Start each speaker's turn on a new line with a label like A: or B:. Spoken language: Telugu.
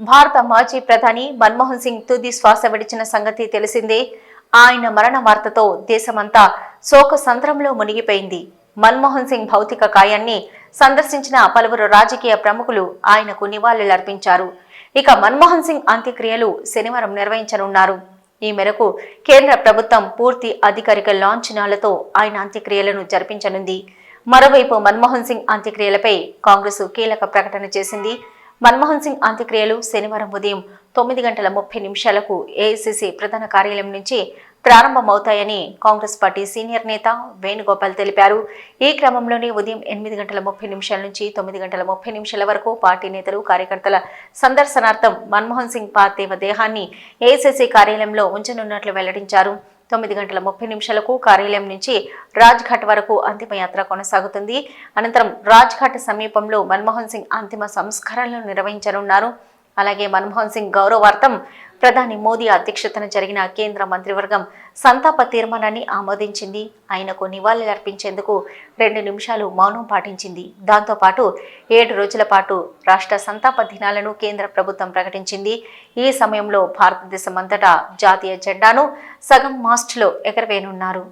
A: భారత మాజీ ప్రధాని మన్మోహన్ సింగ్ తుది శ్వాస విడిచిన సంగతి తెలిసిందే. ఆయన మరణ వార్తతో దేశమంతా శోక సంద్రంలో మునిగిపోయింది. మన్మోహన్ సింగ్ భౌతిక కాయాన్ని సందర్శించిన పలువురు రాజకీయ ప్రముఖులు ఆయనకు నివాళులర్పించారు. ఇక మన్మోహన్ సింగ్ అంత్యక్రియలు శనివారం నిర్వహించనున్నారు. ఈ మేరకు కేంద్ర ప్రభుత్వం పూర్తి అధికారిక లాంఛనాలతో ఆయన అంత్యక్రియలను జరిపించనుంది. మరోవైపు మన్మోహన్ సింగ్ అంత్యక్రియలపై కాంగ్రెస్ కీలక ప్రకటన చేసింది. మన్మోహన్ సింగ్ అంత్యక్రియలు శనివారం ఉదయం 9:30 ఏఐసీసీ ప్రధాన కార్యాలయం నుంచి ప్రారంభమవుతాయని కాంగ్రెస్ పార్టీ సీనియర్ నేత వేణుగోపాల్ తెలిపారు. ఈ క్రమంలోనే ఉదయం 8:30 నుంచి 9:30 వరకు పార్టీ నేతలు, కార్యకర్తల సందర్శనార్థం మన్మోహన్ సింగ్ పార్థివ దేహాన్ని ఏఐసీసీ కార్యాలయంలో ఉంచనున్నట్లు వెల్లడించారు. 9:30 కార్యాలయం నుంచి రాజ్ఘాట్ వరకు అంతిమయాత్ర కొనసాగుతుంది. అనంతరం రాజ్ఘాట్ సమీపంలో మన్మోహన్ సింగ్ అంతిమ సంస్కారాలను నిర్వహించనున్నారు. అలాగే మన్మోహన్ సింగ్ గౌరవార్థం ప్రధాని మోదీ అధ్యక్షతన జరిగిన కేంద్ర మంత్రివర్గం సంతాప తీర్మానాన్ని ఆమోదించింది. ఆయనకు నివాళులర్పించేందుకు 2 నిమిషాలు మౌనం పాటించింది. దాంతోపాటు 7 రోజుల పాటు రాష్ట్ర సంతాప దినాలను కేంద్ర ప్రభుత్వం ప్రకటించింది. ఈ సమయంలో భారతదేశమంతటా జాతీయ జెండాను సగం మాస్ట్లో ఎగరవేయనున్నారు.